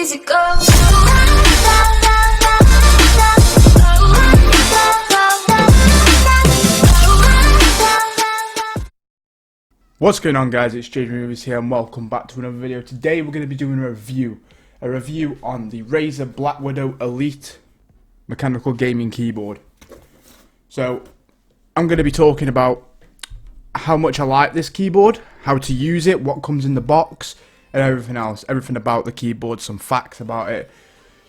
easy go. What's going on, guys? It's JJaHD here and welcome back to another video. Today we're going to be doing a review on the Razer Blackwidow Elite mechanical gaming keyboard. So I'm going to be talking about how much I like this keyboard, how to use it, what comes in the box, and everything else. Everything about the keyboard, some facts about it,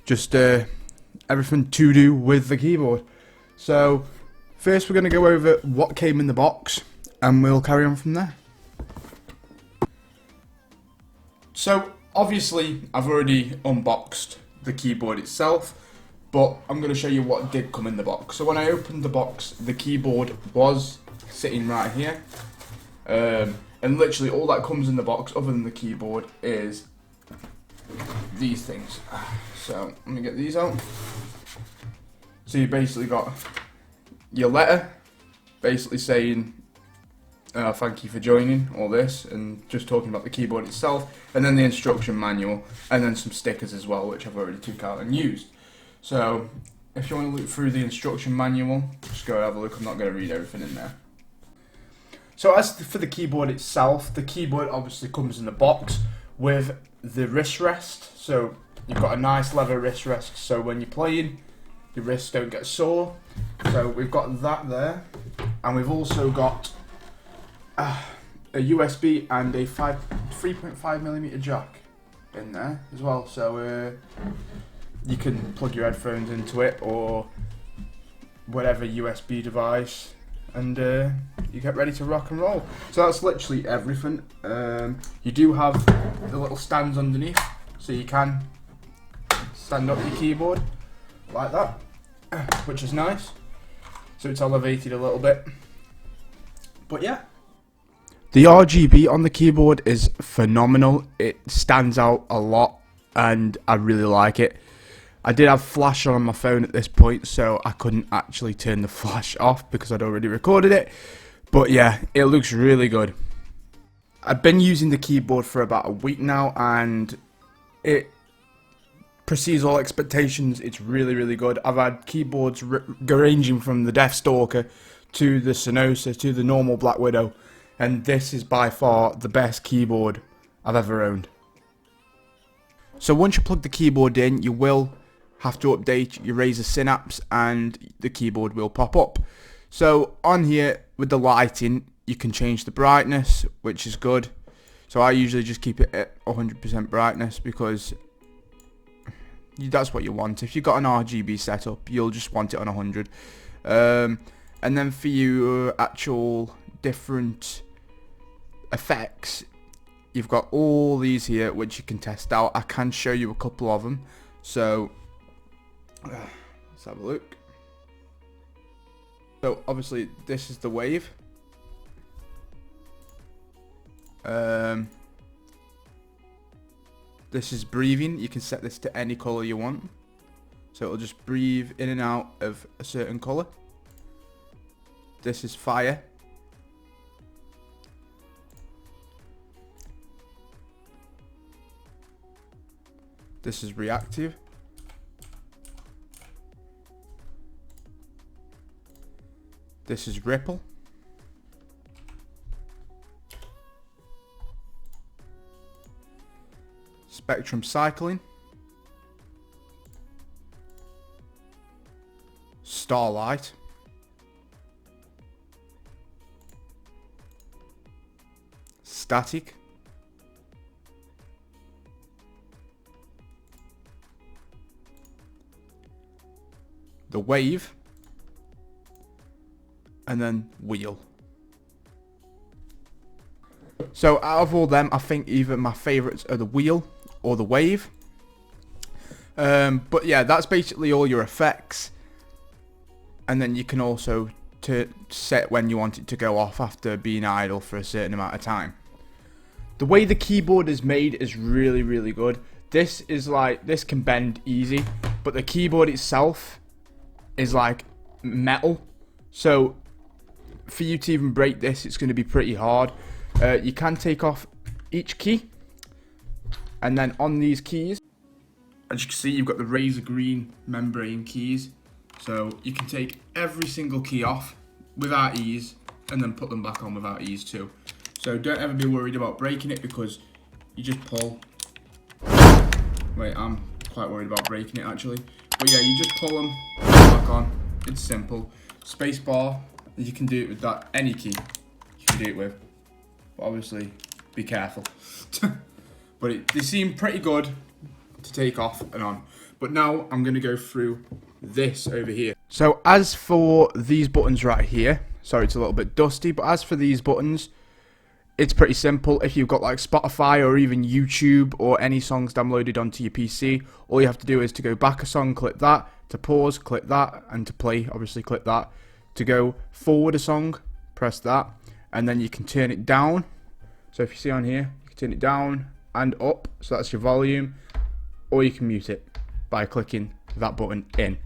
just everything to do with the keyboard. So first we're going to go over what came in the box and we'll carry on from there. So obviously I've already unboxed the keyboard itself, but I'm going to show you what did come in the box. So when I opened the box, the keyboard was sitting right here, and literally all that comes in the box other than the keyboard is these things. So let me get these out. So you basically got your letter basically saying thank you for joining, all this, and just talking about the keyboard itself, and then the instruction manual, and then some stickers as well, which I've already took out and used. So if you want to look through the instruction manual, just go and have a look. I'm not going to read everything in there. So as for the keyboard itself, the keyboard obviously comes in the box with the wrist rest. So you've got a nice leather wrist rest, so when you're playing, your wrists don't get sore. So we've got that there, and we've also got a USB and a 3.5mm jack in there as well, so you can plug your headphones into it or whatever USB device, and you get ready to rock and roll. So that's literally everything. You do have the little stands underneath, so you can stand up your keyboard like that, which is nice. So it's elevated a little bit, but yeah. The RGB on the keyboard is phenomenal. It stands out a lot and I really like it. I did have flash on my phone at this point, so I couldn't actually turn the flash off because I'd already recorded it. But yeah, it looks really good. I've been using the keyboard for about a week now and it precedes all expectations. It's really, really good. I've had keyboards ranging from the Deathstalker to the Synosa to the normal Blackwidow, and this is by far the best keyboard I've ever owned. So once you plug the keyboard in, you will have to update your Razer Synapse and the keyboard will pop up. So on here with the lighting, you can change the brightness, which is good. So I usually just keep it at 100% brightness because that's what you want. If you've got an RGB setup, you'll just want it on 100. And then for your actual different effects, you've got all these here which you can test out. I can show you a couple of them, so let's have a look. So obviously this is the wave. This is breathing. You can set this to any color you want, so it'll just breathe in and out of a certain color. This is fire. This is reactive. This is ripple. Spectrum cycling. Starlight. Static. The wave, and then wheel. So out of all them, I think either my favourites are the wheel or the wave. But yeah, that's basically all your effects. And then you can also set when you want it to go off after being idle for a certain amount of time. The way the keyboard is made is really, really good. This can bend easy, but the keyboard itself is like metal, so for you to even break this, it's going to be pretty hard. You can take off each key, and then on these keys as you can see, you've got the Razer green membrane keys. So you can take every single key off without ease and then put them back on without ease too. So don't ever be worried about breaking it, because you just pull. Wait, I'm quite worried about breaking it actually. But yeah, you just pull them back on. It's simple. Space bar, you can do it with that, any key you can do it with. But obviously, be careful. But they seem pretty good to take off and on. But now I'm going to go through this over here. So as for these buttons right here, sorry it's a little bit dusty, but as for these buttons, it's pretty simple. If you've got like Spotify or even YouTube or any songs downloaded onto your PC, all you have to do is to go back a song, click that, to pause, click that, and to play, obviously click that. To go forward a song, press that, and then you can turn it down. So if you see on here, you can turn it down and up, so that's your volume, or you can mute it by clicking that button in,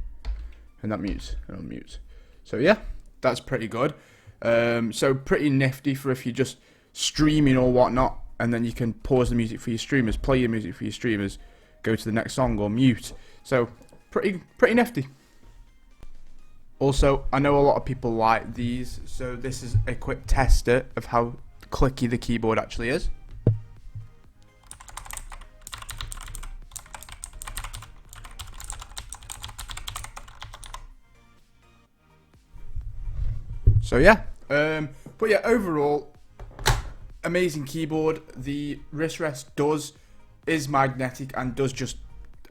and that mutes and unmutes. So yeah, that's pretty good. So pretty nifty for if you're just streaming or whatnot, and then you can pause the music for your streamers, play your music for your streamers, go to the next song or mute. So pretty nifty. Also, I know a lot of people like these, so this is a quick tester of how clicky the keyboard actually is. So yeah, but yeah, overall, amazing keyboard. The wrist rest is magnetic and does just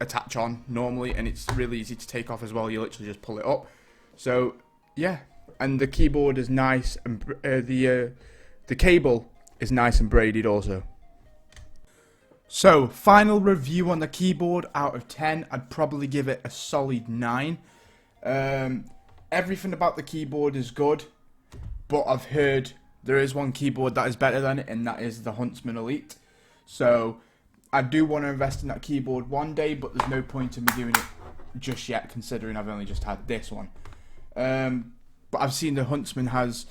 attach on normally, and it's really easy to take off as well. You literally just pull it up. So yeah, and the keyboard is nice, and the cable is nice and braided also. So final review on the keyboard out of 10, I'd probably give it a solid 9. Everything about the keyboard is good, but I've heard there is one keyboard that is better than it, and that is the Huntsman Elite. So I do want to invest in that keyboard one day, but there's no point in me doing it just yet, considering I've only just had this one. But I've seen the Huntsman has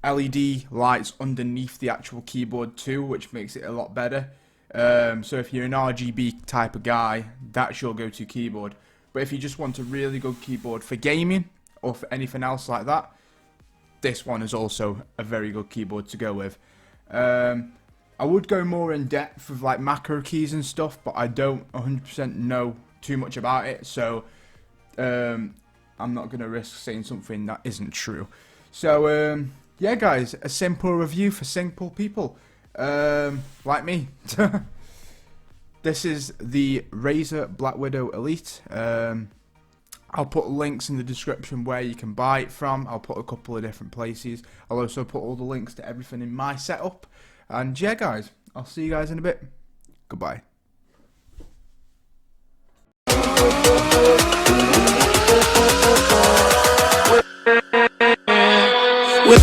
LED lights underneath the actual keyboard too, which makes it a lot better. So if you're an RGB type of guy, that's your go-to keyboard. But if you just want a really good keyboard for gaming or for anything else like that, this one is also a very good keyboard to go with. I would go more in depth with like macro keys and stuff, but I don't 100% know too much about it, so I'm not going to risk saying something that isn't true. So yeah guys, a simple review for simple people like me. This is the Razer Blackwidow Elite. I'll put links in the description where you can buy it from. I'll put a couple of different places. I'll also put all the links to everything in my setup. And yeah guys, I'll see you guys in a bit. Goodbye. With